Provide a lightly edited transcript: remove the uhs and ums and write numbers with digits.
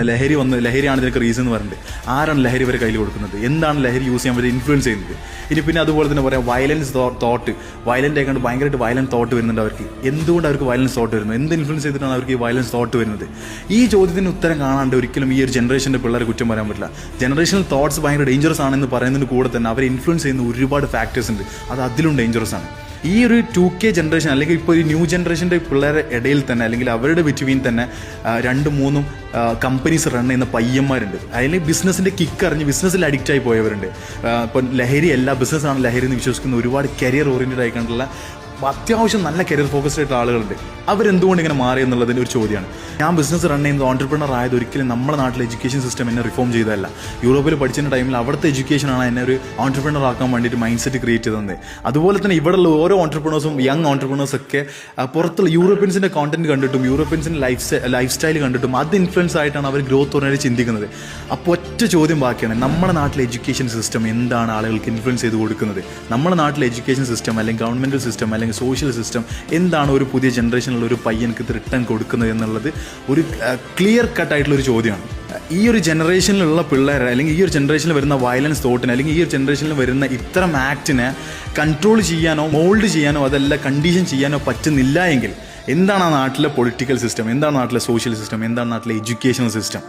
ലഹരിയാണ് ഇതിനൊക്കെ റീസൺ എന്ന് പറഞ്ഞിട്ട് ആരാണ് ലഹരി വരെ കയ്യിൽ കൊടുക്കുന്നത്, എന്താണ് ലഹരി യൂസ് ചെയ്യാൻ വരെ ഇൻഫ്ലുവൻസ് ചെയ്യുന്നത്. ഇനി പിന്നെ അതുപോലെ തന്നെ പറയാം വയലൻസ് തോട്ട്, വയലൻ്റ് ആയിക്കൊണ്ട് ഭയങ്കരമായിട്ട് വയലൻസ് തോട്ട് വരുന്നുണ്ട് അവർക്ക്. എന്തുകൊണ്ട് അവർക്ക് വയലൻസ് തോട്ട് വരുന്നത്, എന്ത് ഇൻഫ്ലുവൻസ് ചെയ്തിട്ടാണ് അവർക്ക് ഈ വയലൻസ് തോട്ട് വരുന്നത്? ഈ ചോദ്യത്തിന് ഉത്തരം കാണാണ്ട് ഒരിക്കലും ഈ ഒരു ജനറേഷൻ്റെ പിള്ളേരെ കുറ്റം പറയാൻ പറ്റില്ല. ജനറേഷണൽ തോട്ട്സ് ഭയങ്കര ഡേഞ്ചറസ് ആണെന്ന് പറയുന്നതിന് കൂടെ തന്നെ അവരെ ഇൻഫ്ലുവൻസ് ചെയ്യുന്ന ഒരുപാട് ഫാക്ടേഴ്സ് ഉണ്ട്, അത് അതിലും ഡേഞ്ചറസ് ആണ്. ഈ ഒരു 2K ജനറേഷൻ അല്ലെങ്കിൽ ഇപ്പോൾ ഒരു ന്യൂ ജനറേഷൻ്റെ പിള്ളേരുടെ ഇടയിൽ തന്നെ അല്ലെങ്കിൽ അവരുടെ ബിറ്റ്വീൻ തന്നെ 2-3 കമ്പനീസ് റൺ ചെയ്യുന്ന പയ്യന്മാരുണ്ട്. അതിൽ ബിസിനസ്സിൻ്റെ കിക്ക് അറിഞ്ഞ് ബിസിനസ്സിൽ അഡിക്റ്റായി പോയവരുണ്ട്. ഇപ്പം ലഹരി എല്ലാ ബിസിനസ്സാണ് ലഹരി എന്ന് വിശ്വസിക്കുന്ന ഒരുപാട് കരിയർ ഓറിയൻറ്റഡ് ആയിക്കൊണ്ടുള്ള അത്യാവശ്യം നല്ല കരിയർ ഫോക്കസ്ഡ് ആയിട്ടുള്ള ആളുകളുണ്ട്. അവരെന്തുകൊണ്ട് ഇങ്ങനെ മാറി എന്നുള്ളതിൻ്റെ ഒരു ചോദ്യമാണ്. ഞാൻ ബിസിനസ് റൺ ചെയ്യുന്നത് ഓൺടർപ്രണർ ആയത് ഒരിക്കലും നമ്മുടെ നാട്ടിലെ എഡ്യൂക്കേഷൻ സിസ്റ്റം എന്നെ റിഫോം ചെയ്തതല്ല. യൂറോപ്പിൽ പഠിച്ചിരുന്ന ടൈമിൽ അവിടുത്തെ എഡ്യൂക്കേഷനാണ് എന്നെ ഒരു ഓൺടർപ്രണർ ആക്കാൻ വേണ്ടിയിട്ട് മൈൻഡ് സെറ്റ് ക്രിയേറ്റ് ചെയ്തത്. അതുപോലെ തന്നെ ഇവിടെയുള്ള ഓരോ ഓൺടർപ്രണേഴ്സും യങ് ഓൺടർപ്രണേഴ്സൊക്കെ പുറത്തുള്ള യൂറോപ്യൻസിൻ്റെ കോണ്ടന്റ് കണ്ടിട്ടും യൂറോപ്യൻസിൻ്റെ ലൈഫ് സ്റ്റൈൽ കണ്ടിട്ടും അത് ഇൻഫ്ലുവൻസ് ആയിട്ടാണ് അവർ ഗ്രോത്ത് ഓറിയൻറ്റഡ് ചിന്തിക്കുന്നത്. അപ്പോൾ ഒറ്റ ചോദ്യം ബാക്കിയാണ്, നമ്മുടെ നാട്ടിലെ എഡ്യൂക്കേഷൻ സിസ്റ്റം എന്താണ് ആളുകൾക്ക് ഇൻഫ്ലുവൻസ് ചെയ്ത് കൊടുക്കുന്നത്? നമ്മുടെ നാട്ടിലെ എഡ്യൂക്കേഷൻ സിസ്റ്റം അല്ലെങ്കിൽ ഗവൺമെൻറ് സിസ്റ്റം അല്ലെങ്കിൽ സോഷ്യൽ സിസ്റ്റം എന്താണ് ഒരു പുതിയ ജനറേഷനിലുള്ള ഒരു പയ്യനക്ക് റിട്ടേൺ കൊടുക്കുന്നത് എന്നുള്ളത് ഒരു ക്ലിയർ കട്ടായിട്ടുള്ളൊരു ചോദ്യമാണ്. ഈ ഒരു ജനറേഷനിലുള്ള പിള്ളേർ അല്ലെങ്കിൽ ഈ ഒരു ജനറേഷനിൽ വരുന്ന വയലൻസ് തോട്ടിനെ അല്ലെങ്കിൽ ഈ ഒരു ജനറേഷനിൽ വരുന്ന ഇത്തരം ആക്ടിനെ കൺട്രോൾ ചെയ്യാനോ മോൾഡ് ചെയ്യാനോ അതല്ല കണ്ടീഷൻ ചെയ്യാനോ പറ്റുന്നില്ല എങ്കിൽ എന്താണ് ആ നാട്ടിലെ പൊളിറ്റിക്കൽ സിസ്റ്റം, എന്താണ് നാട്ടിലെ സോഷ്യൽ സിസ്റ്റം, എന്താണ് നാട്ടിലെ എഡ്യൂക്കേഷണൽ സിസ്റ്റം?